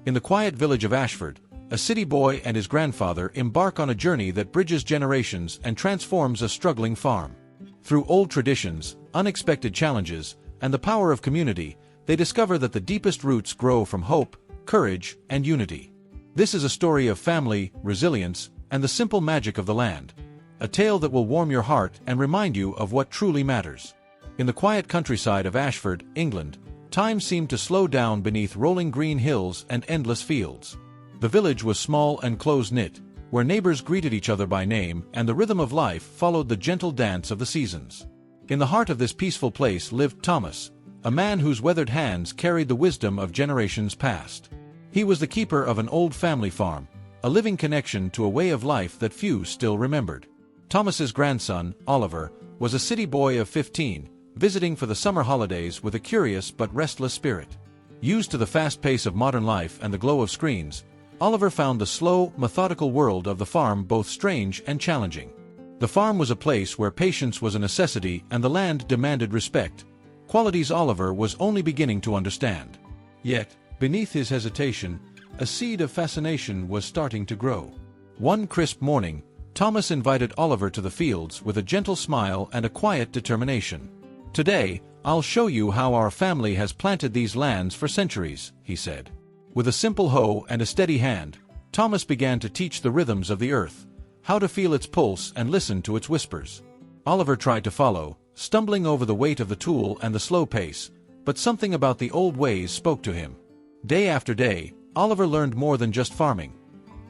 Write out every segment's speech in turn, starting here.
In the quiet village of Ashford, a city boy and his grandfather embark on a journey that bridges generations and transforms a struggling farm. Through old traditions, unexpected challenges, and the power of community, they discover that the deepest roots grow from hope, courage, and unity. This is a story of family, resilience, and the simple magic of the land. A tale that will warm your heart and remind you of what truly matters. In the quiet countryside of Ashford, England, time seemed to slow down beneath rolling green hills and endless fields. The village was small and close-knit, where neighbors greeted each other by name and the rhythm of life followed the gentle dance of the seasons. In the heart of this peaceful place lived Thomas, a man whose weathered hands carried the wisdom of generations past. He was the keeper of an old family farm, a living connection to a way of life that few still remembered. Thomas's grandson, Oliver, was a city boy of 15, visiting for the summer holidays with a curious but restless spirit. Used to the fast pace of modern life and the glow of screens, Oliver found the slow, methodical world of the farm both strange and challenging. The farm was a place where patience was a necessity and the land demanded respect, qualities Oliver was only beginning to understand. Yet, beneath his hesitation, a seed of fascination was starting to grow. One crisp morning, Thomas invited Oliver to the fields with a gentle smile and a quiet determination. "Today, I'll show you how our family has planted these lands for centuries," he said. With a simple hoe and a steady hand, Thomas began to teach the rhythms of the earth, how to feel its pulse and listen to its whispers. Oliver tried to follow, stumbling over the weight of the tool and the slow pace, but something about the old ways spoke to him. Day after day, Oliver learned more than just farming.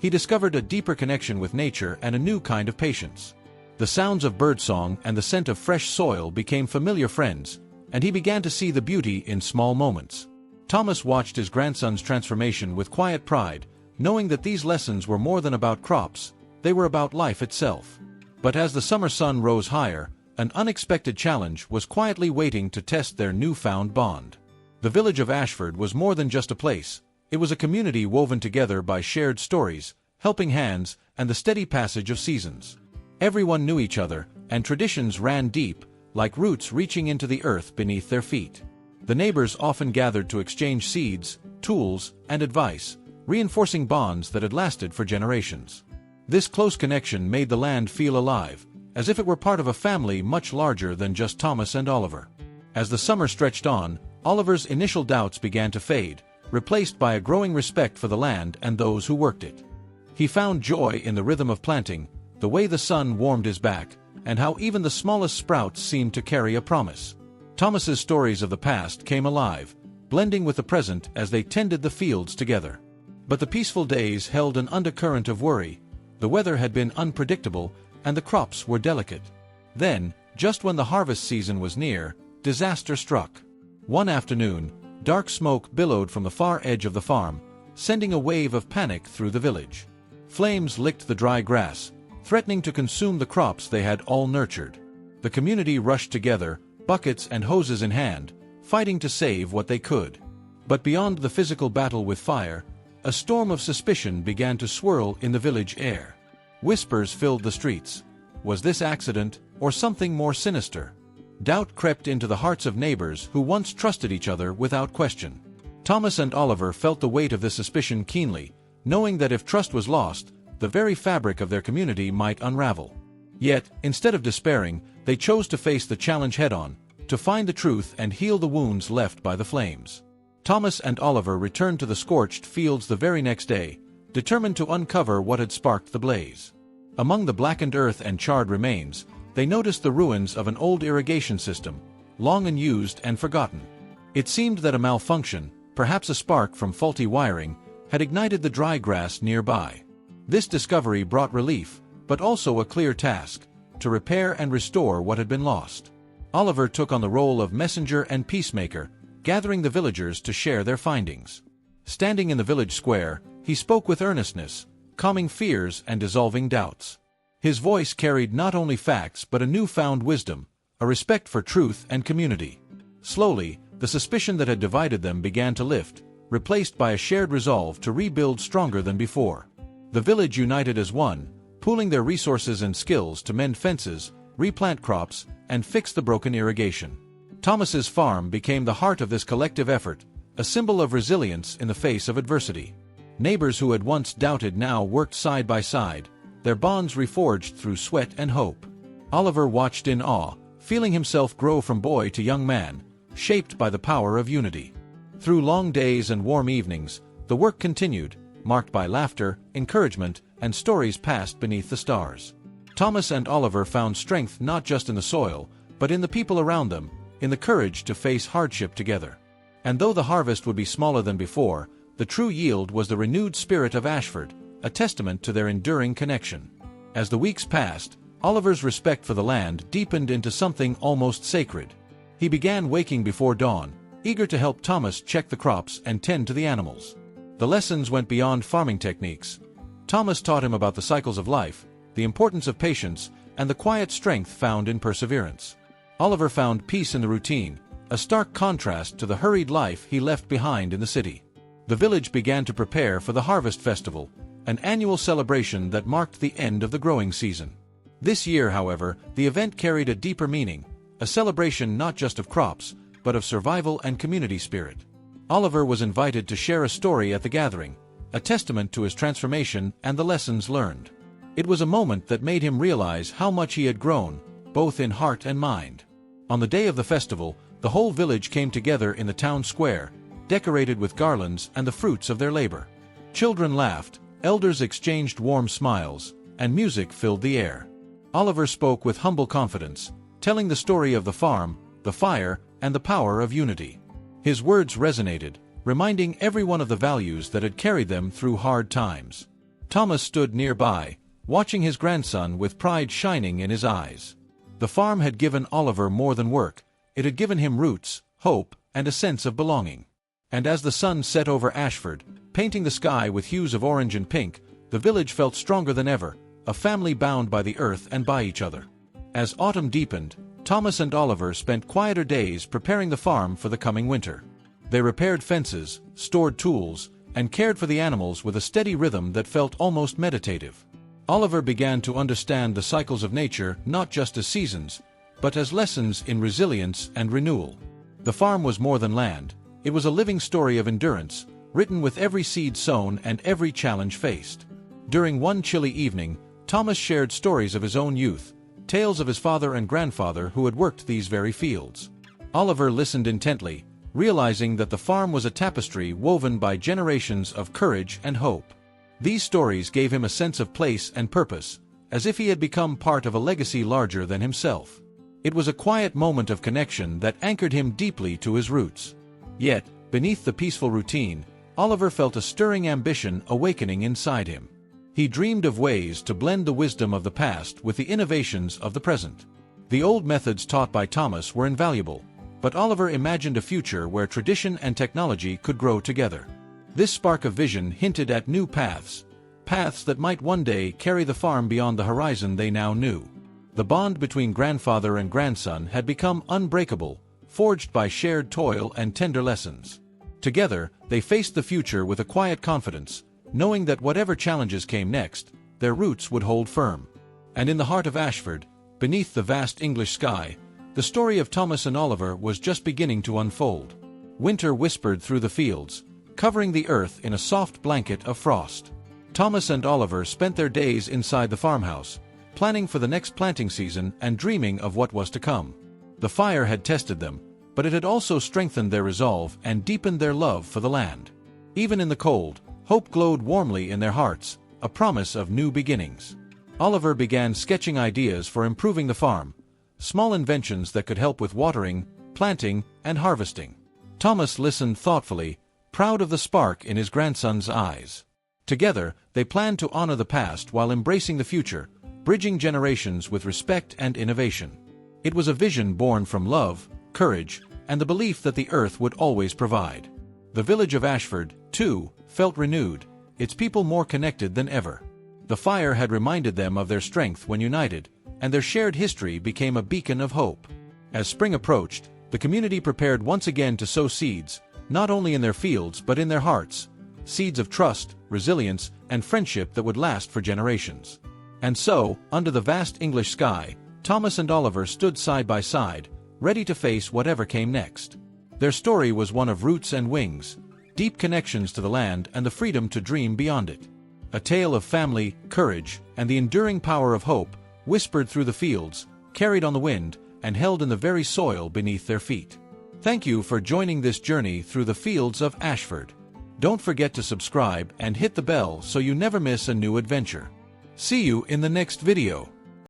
He discovered a deeper connection with nature and a new kind of patience. The sounds of birdsong and the scent of fresh soil became familiar friends, and he began to see the beauty in small moments. Thomas watched his grandson's transformation with quiet pride, knowing that these lessons were more than about crops, they were about life itself. But as the summer sun rose higher, an unexpected challenge was quietly waiting to test their newfound bond. The village of Ashford was more than just a place. It was a community woven together by shared stories, helping hands, and the steady passage of seasons. Everyone knew each other, and traditions ran deep, like roots reaching into the earth beneath their feet. The neighbors often gathered to exchange seeds, tools, and advice, reinforcing bonds that had lasted for generations. This close connection made the land feel alive, as if it were part of a family much larger than just Thomas and Oliver. As the summer stretched on, Oliver's initial doubts began to fade, replaced by a growing respect for the land and those who worked it. He found joy in the rhythm of planting, the way the sun warmed his back, and how even the smallest sprouts seemed to carry a promise. Thomas's stories of the past came alive, blending with the present as they tended the fields together. But the peaceful days held an undercurrent of worry. The weather had been unpredictable, and the crops were delicate. Then, just when the harvest season was near, disaster struck. One afternoon, dark smoke billowed from the far edge of the farm, sending a wave of panic through the village. Flames licked the dry grass, threatening to consume the crops they had all nurtured. The community rushed together, buckets and hoses in hand, fighting to save what they could. But beyond the physical battle with fire, a storm of suspicion began to swirl in the village air. Whispers filled the streets. Was this accident, or something more sinister? Doubt crept into the hearts of neighbors who once trusted each other without question. Thomas and Oliver felt the weight of this suspicion keenly, knowing that if trust was lost, the very fabric of their community might unravel. Yet, instead of despairing, they chose to face the challenge head-on, to find the truth and heal the wounds left by the flames. Thomas and Oliver returned to the scorched fields the very next day, determined to uncover what had sparked the blaze. Among the blackened earth and charred remains, they noticed the ruins of an old irrigation system, long unused and forgotten. It seemed that a malfunction, perhaps a spark from faulty wiring, had ignited the dry grass nearby. This discovery brought relief, but also a clear task: to repair and restore what had been lost. Oliver took on the role of messenger and peacemaker, gathering the villagers to share their findings. Standing in the village square, he spoke with earnestness, calming fears and dissolving doubts. His voice carried not only facts but a newfound wisdom, a respect for truth and community. Slowly, the suspicion that had divided them began to lift, replaced by a shared resolve to rebuild stronger than before. The village united as one, pooling their resources and skills to mend fences, replant crops, and fix the broken irrigation. Thomas's farm became the heart of this collective effort, a symbol of resilience in the face of adversity. Neighbors who had once doubted now worked side by side, their bonds reforged through sweat and hope. Oliver watched in awe, feeling himself grow from boy to young man, shaped by the power of unity. Through long days and warm evenings, the work continued, marked by laughter, encouragement, and stories passed beneath the stars. Thomas and Oliver found strength not just in the soil, but in the people around them, in the courage to face hardship together. And though the harvest would be smaller than before, the true yield was the renewed spirit of Ashford, a testament to their enduring connection. As the weeks passed, Oliver's respect for the land deepened into something almost sacred. He began waking before dawn, eager to help Thomas check the crops and tend to the animals. The lessons went beyond farming techniques. Thomas taught him about the cycles of life, the importance of patience, and the quiet strength found in perseverance. Oliver found peace in the routine, a stark contrast to the hurried life he left behind in the city. The village began to prepare for the Harvest Festival, an annual celebration that marked the end of the growing season. This year, however, the event carried a deeper meaning, a celebration not just of crops, but of survival and community spirit. Oliver was invited to share a story at the gathering, a testament to his transformation and the lessons learned. It was a moment that made him realize how much he had grown, both in heart and mind. On the day of the festival, the whole village came together in the town square, decorated with garlands and the fruits of their labor. Children laughed, elders exchanged warm smiles, and music filled the air. Oliver spoke with humble confidence, telling the story of the farm, the fire, and the power of unity. His words resonated, reminding everyone of the values that had carried them through hard times. Thomas stood nearby, watching his grandson with pride shining in his eyes. The farm had given Oliver more than work, it had given him roots, hope, and a sense of belonging. And as the sun set over Ashford, painting the sky with hues of orange and pink, the village felt stronger than ever, a family bound by the earth and by each other. As autumn deepened, Thomas and Oliver spent quieter days preparing the farm for the coming winter. They repaired fences, stored tools, and cared for the animals with a steady rhythm that felt almost meditative. Oliver began to understand the cycles of nature not just as seasons, but as lessons in resilience and renewal. The farm was more than land. It was a living story of endurance, written with every seed sown and every challenge faced. During one chilly evening, Thomas shared stories of his own youth, tales of his father and grandfather who had worked these very fields. Oliver listened intently, realizing that the farm was a tapestry woven by generations of courage and hope. These stories gave him a sense of place and purpose, as if he had become part of a legacy larger than himself. It was a quiet moment of connection that anchored him deeply to his roots. Yet, beneath the peaceful routine, Oliver felt a stirring ambition awakening inside him. He dreamed of ways to blend the wisdom of the past with the innovations of the present. The old methods taught by Thomas were invaluable, but Oliver imagined a future where tradition and technology could grow together. This spark of vision hinted at new paths that might one day carry the farm beyond the horizon they now knew. The bond between grandfather and grandson had become unbreakable, forged by shared toil and tender lessons. Together, they faced the future with a quiet confidence, knowing that whatever challenges came next, their roots would hold firm. And in the heart of Ashford, beneath the vast English sky, the story of Thomas and Oliver was just beginning to unfold. Winter whispered through the fields, covering the earth in a soft blanket of frost. Thomas and Oliver spent their days inside the farmhouse, planning for the next planting season and dreaming of what was to come. The fire had tested them, but it had also strengthened their resolve and deepened their love for the land. Even in the cold, hope glowed warmly in their hearts, a promise of new beginnings. Oliver began sketching ideas for improving the farm, small inventions that could help with watering, planting, and harvesting. Thomas listened thoughtfully, proud of the spark in his grandson's eyes. Together, they planned to honor the past while embracing the future, bridging generations with respect and innovation. It was a vision born from love, courage, and the belief that the earth would always provide. The village of Ashford, too, felt renewed, its people more connected than ever. The fire had reminded them of their strength when united, and their shared history became a beacon of hope. As spring approached, the community prepared once again to sow seeds, not only in their fields but in their hearts, seeds of trust, resilience, and friendship that would last for generations. And so, under the vast English sky, Thomas and Oliver stood side by side, ready to face whatever came next. Their story was one of roots and wings, deep connections to the land and the freedom to dream beyond it. A tale of family, courage, and the enduring power of hope, whispered through the fields, carried on the wind, and held in the very soil beneath their feet. Thank you for joining this journey through the fields of Ashford. Don't forget to subscribe and hit the bell so you never miss a new adventure. See you in the next video.